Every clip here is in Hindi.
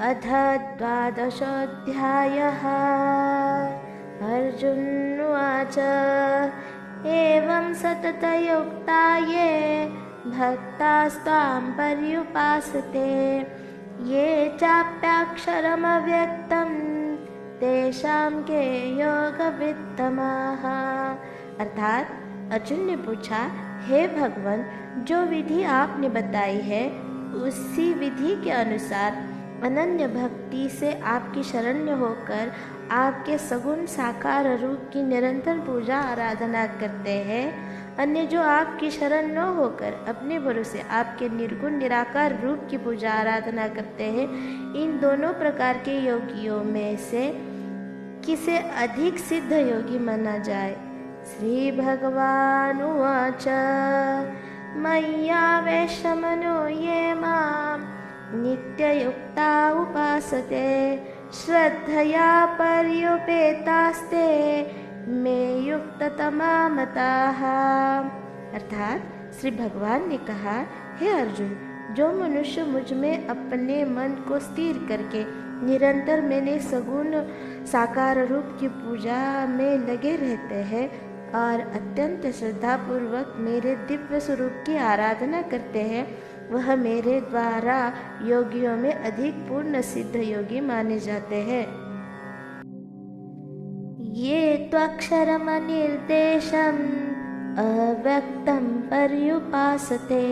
अथ द्वादशोऽध्यायः। अर्जुन उवाच एवं सततयुक्ता ये भक्तास्त्वां पर्युपासते ये चाप्याक्षरमव्यक्तं तेषां के योगवित्तमाः। अर्थात अर्जुन ने पूछा, हे भगवान, जो विधि आपने बताई है उसी विधि के अनुसार अनन्य भक्ति से आपकी शरण्य होकर आपके सगुण साकार रूप की निरंतर पूजा आराधना करते हैं, अन्य जो आपकी शरण न होकर अपने भरोसे आपके निर्गुण निराकार रूप की पूजा आराधना करते हैं, इन दोनों प्रकार के योगियों में से किसे अधिक सिद्ध योगी माना जाए। श्री भगवानुवाच मय्यावेशमनो ये मां नित्ययुक्ता उपासते श्रद्धया पर्युपेतास्ते मे युक्ततमा मताः। अर्थात श्री भगवान ने कहा, हे अर्जुन, जो मनुष्य मुझ में अपने मन को स्थिर करके निरंतर मैंने सगुण साकार रूप की पूजा में लगे रहते हैं और अत्यंत श्रद्धापूर्वक मेरे दिव्य स्वरूप की आराधना करते हैं, वह मेरे द्वारा योगियों में अधिक पूर्ण सिद्ध योगी माने जाते हैं। ये त्वक्षरमनिर्देशम् अव्यक्तं पर्युपासते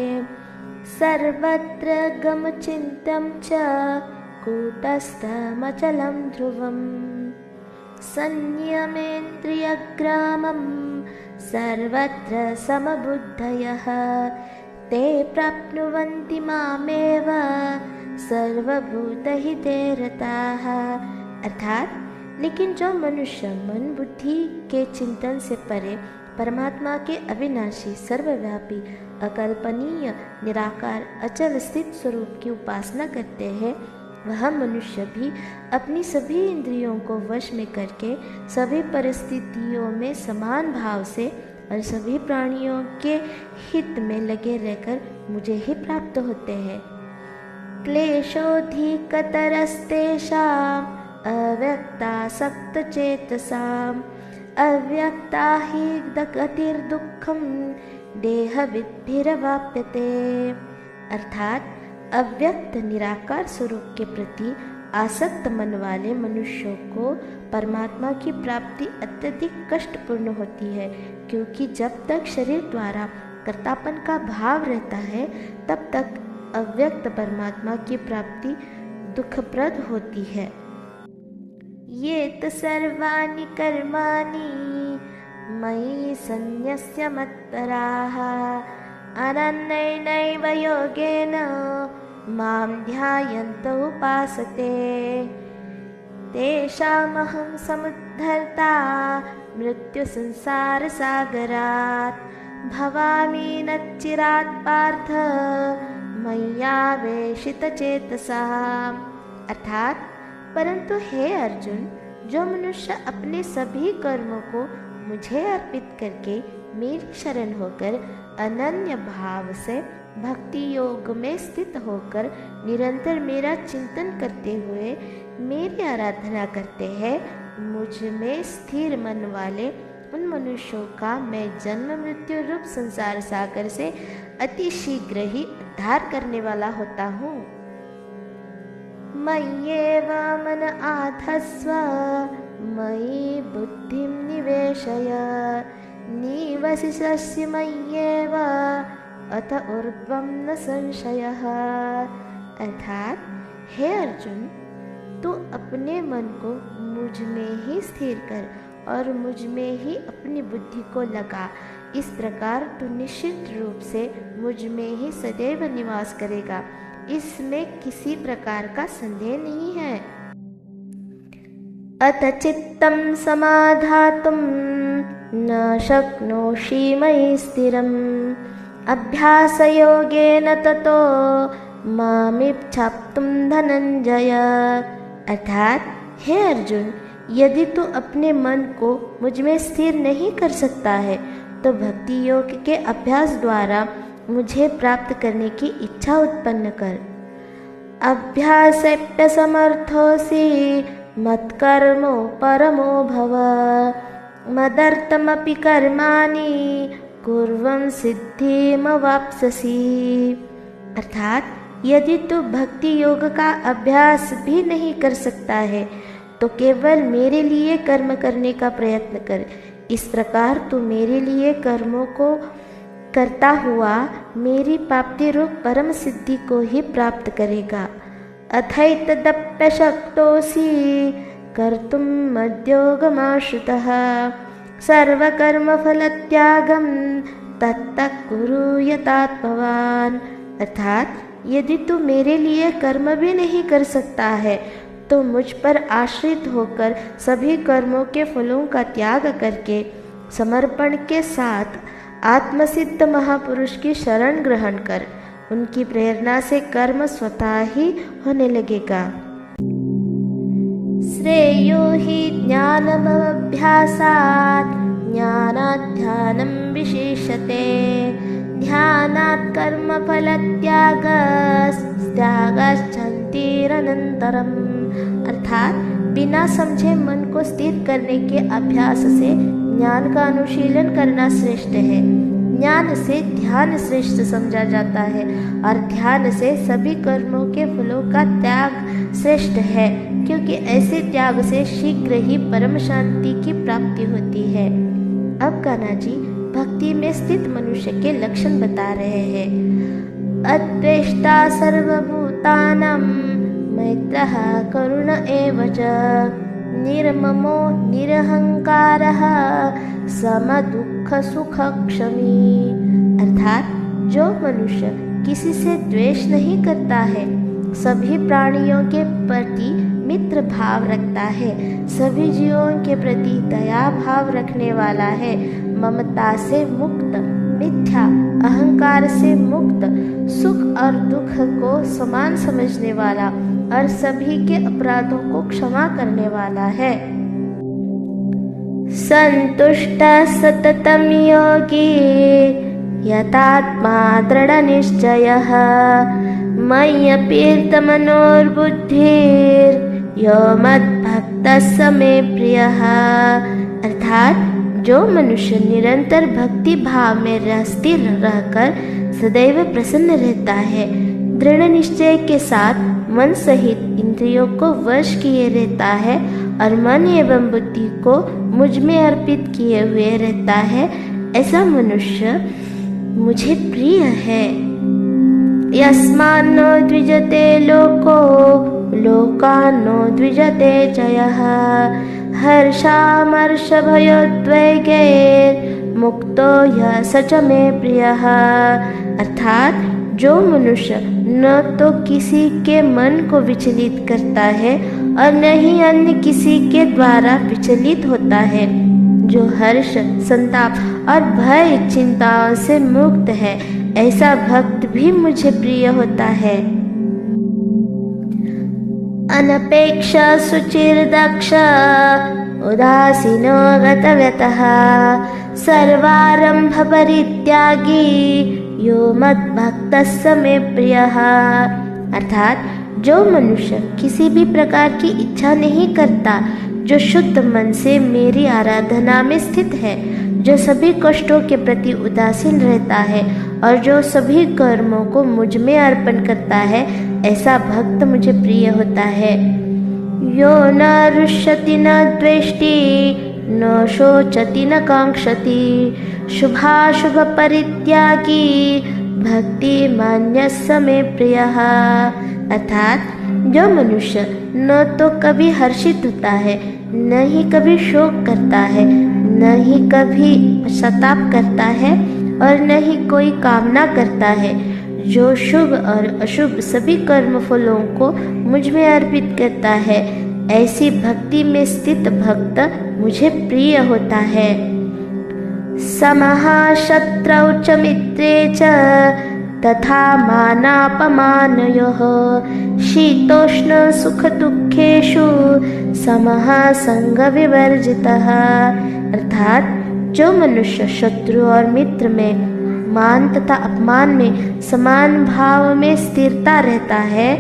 सर्वत्र गमचिन्त्यं च कूटस्थमचलं ध्रुवम् संयमेन्द्रियग्रामं सर्वत्र समबुद्धयः ते प्राप्नुवन्ति मामेव सर्वभूतहिते रताः। अर्थात लेकिन जो मनुष्य मन बुद्धि के चिंतन से परे परमात्मा के अविनाशी सर्वव्यापी अकल्पनीय निराकार अचल स्थित स्वरूप की उपासना करते हैं, वह मनुष्य भी अपनी सभी इंद्रियों को वश में करके सभी परिस्थितियों में समान भाव से और सभी प्राणियों के हित में लगे रहकर मुझे ही प्राप्त होते हैं। क्लेशोऽधिकतरस्तेषाम् अव्यक्तासक्तचेतसाम् अव्यक्ता हि गतिर्दुःखं देहविद्भिरवाप्यते। अर्थात अव्यक्त निराकार स्वरूप के प्रति आसक्त मन वाले मनुष्यों को परमात्मा की प्राप्ति अत्यधिक कष्टपूर्ण होती है, क्योंकि जब तक शरीर द्वारा कर्तापन का भाव रहता है तब तक अव्यक्त परमात्मा की प्राप्ति दुखप्रद होती है। ये तो सर्वाणि कर्माणि मयि सन्न्यस्य मत्पराः अनन्येनैव योगेन मां ध्यायन्त उपासते तेषामहं समुद्धर्ता मृत्युसंसारसागरात् भवामि न चिरात् पार्थ मय्यावेशितचेतसाम्। अर्थात परंतु हे अर्जुन, जो मनुष्य अपने सभी कर्मों को मुझे अर्पित करके मेरी शरण होकर अनन्य भाव से भक्ति योग में स्थित होकर निरंतर मेरा चिंतन करते हुए मेरी आराधना करते हैं, मुझ में स्थिर मन वाले उन मनुष्यों का मैं जन्म मृत्यु रूप संसार सागर से अति शीघ्र ही उद्धार करने वाला होता हूँ। मय्येव मन आधस्व मयि बुद्धिं निवेशय निवसिष्यसि मय्येव अथ ऊर्ध्वं न संशयः। अर्थात हे अर्जुन, तू अपने मन को मुझ में ही स्थिर कर और मुझ में ही अपनी बुद्धि को लगा। इस प्रकार तू निश्चित रूप से मुझ में ही सदैव निवास करेगा, इसमें किसी प्रकार का संदेह नहीं है। अथ चित्तं समाधातुं न शक्नोषि मयि स्थिरम् अभ्यासयोगेन ततो मामिच्छाप्तुं धनंजय। अर्थात हे अर्जुन, यदि तू अपने मन को मुझ में स्थिर नहीं कर सकता है तो भक्ति योग के अभ्यास द्वारा मुझे प्राप्त करने की इच्छा उत्पन्न कर। अभ्यासेऽप्यसमर्थोऽसि मत्कर्मो परमो भव। मदर्थमपि कर्माणि कुर्वन् सिद्धिमवाप्स्यसि। अर्थात यदि तू भक्ति योग का अभ्यास भी नहीं कर सकता है तो केवल मेरे लिए कर्म करने का प्रयत्न कर। इस प्रकार तू मेरे लिए कर्मों को करता हुआ मेरी प्राप्ति रूप परम सिद्धि को ही प्राप्त करेगा। अथैतदप्यशक्तोऽसि कर्तुं मद्योगमाश्रितः सर्वकर्मफलत्यागं तत्तः कुरु यतात्मवान्। अर्थात यदि तू मेरे लिए कर्म भी नहीं कर सकता है तो मुझ पर आश्रित होकर सभी कर्मों के फलों का त्याग करके समर्पण के साथ आत्मसिद्ध महापुरुष की शरण ग्रहण कर। उनकी प्रेरणा से कर्म स्वतः ही होने लगेगा। श्रेयो हि ज्ञानमभ्यासात् ज्ञानात् ध्यानं विशेष्यते ध्यानात् कर्मफलत्यागस्त्यागश्चन्तिरनन्तरम्। अर्थात बिना समझे मन को स्थिर करने के अभ्यास से ज्ञान का अनुशीलन करना श्रेष्ठ है। ज्ञान से ध्यान श्रेष्ठ समझा जाता है और ध्यान से सभी कर्मों के फलों का त्याग श्रेष्ठ है, क्योंकि ऐसे त्याग से शीघ्र ही परम शांति की प्राप्ति होती है। अब कान्हा जी भक्ति में स्थित मनुष्य के लक्षण बता रहे हैं। अद्वेष्टा सर्वभूतानां मैत्रः करुण एव च निर्ममो निरहंकारः समदुःखसुखक्षमी। अर्थात जो मनुष्य किसी से द्वेष नहीं करता है, सभी प्राणियों के प्रति मित्र भाव रखता है, सभी जीवों के प्रति दया भाव रखने वाला है, ममता से मुक्त, मिथ्या अहंकार से मुक्त, सुख और दुख को समान समझने वाला और सभी के अपराधों को क्षमा करने वाला है। संतुष्टः सततं योगी यतात्मा दृढनिश्चयः मय्यर्पितमनोर्बुद्धिर्यो मद्भक्तः स मे प्रियः। अर्थात जो मनुष्य निरंतर भक्ति भाव में स्थिर रहकर सदैव प्रसन्न रहता है, दृढ़ निश्चय के साथ मन सहित इंद्रियों को वश किए रहता है और मन एवं बुद्धि को मुझ में अर्पित किए हुए रहता है, ऐसा मनुष्य मुझे प्रिय है। यस्मान्नो द्विजते लोको लोकान्नो द्विजते च यः हर्षामर्षभयोद्वेगैर्मुक्तो यः स च मे प्रियः। अर्थात जो मनुष्य न तो किसी के मन को विचलित करता है और न ही अन्य किसी के द्वारा विचलित होता है, जो हर्ष, संताप और भय चिंताओं से मुक्त है, ऐसा भक्त भी मुझे प्रिय होता है। अनपेक्ष सुचिर्दक्ष उदासीनो गतव्यतः सर्वारंभ परित्यागी यो मद्भक्तः स मे प्रियः। अर्थात जो मनुष्य किसी भी प्रकार की इच्छा नहीं करता, जो शुद्ध मन से मेरी आराधना में स्थित है, जो सभी कष्टों के प्रति उदासीन रहता है और जो सभी कर्मों को मुझ में अर्पण करता है, ऐसा भक्त मुझे प्रिय होता है। यो न रुष्यति न द्वेष्टि न शोचति न कांक्षति शुभाशुभ परित्यागी भक्ति मान्यः स मे प्रियः। अर्थात जो मनुष्य न तो कभी हर्षित होता है, न ही कभी शोक करता है, न ही कभी पश्चाताप करता है और न ही कोई कामना करता है, जो शुभ और अशुभ सभी कर्म फलों को मुझ में अर्पित करता है, ऐसी भक्ति में स्थित भक्त मुझे प्रिय होता है। समः शत्रौ च मित्रे च तथा मानापमानयोः शीतोष्ण सुख दुखेषु समः संग विवर्जितः। अर्थात जो मनुष्य शत्रु और मित्र में, मान तथा अपमान में समान भाव में स्थिरता रहता है,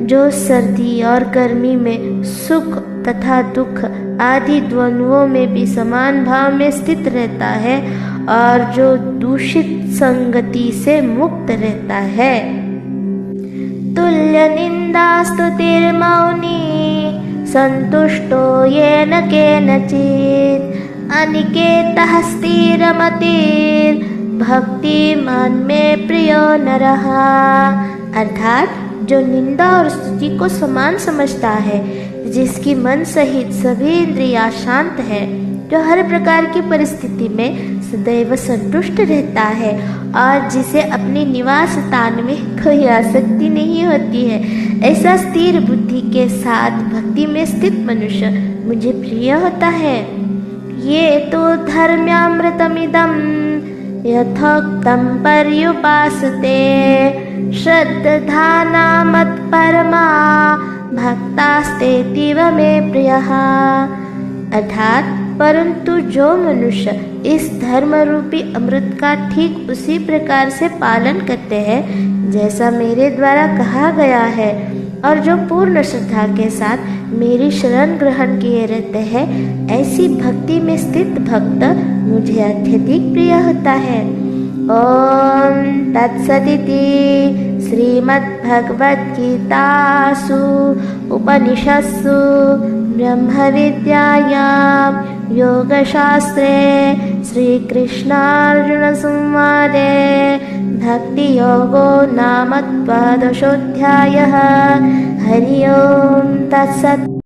जो सर्दी और गर्मी में सुख तथा दुख आदि द्वंद्वों में भी समान भाव में स्थित रहता है और जो दूषित संगति से मुक्त रहता है। तुल्य निंदा स्तुतिर्मौनी संतुष्टो येन केनचित् अनिकेतः स्थिरमतिर् भक्तिमान में प्रियो नरः। अर्थात जो निंदा और स्तुति को समान समझता है, जिसकी मन सहित सभी इंद्रियां शांत है, जो हर प्रकार की परिस्थिति में सदैव संतुष्ट रहता है और जिसे अपने निवास स्थान में कोई आसक्ति नहीं होती है, ऐसा स्थिर बुद्धि के साथ भक्ति में स्थित मनुष्य मुझे प्रिय होता है। ये तो धर्म्यामृतमिदं यथोक्तं पर्युपासते श्रद्धाना मत्परमा भक्तास्तेतीव मे प्रियः। अर्थात परंतु जो मनुष्य इस धर्म रूपी अमृत का ठीक उसी प्रकार से पालन करते हैं जैसा मेरे द्वारा कहा गया है और जो पूर्ण श्रद्धा के साथ मेरी शरण ग्रहण किए रहते हैं, ऐसी भक्ति में स्थित भक्त मुझे अत्यधिक प्रिय होता है। ओम तत्सदिति श्रीमद्भगवद्गीतासु उपनिषत्सु ब्रह्म विद्यायां योगशास्त्रे श्रीकृष्णार्जुन संवादे भक्ति योगो नाम द्वादशोऽध्यायः। हरि ओम तत्सत्।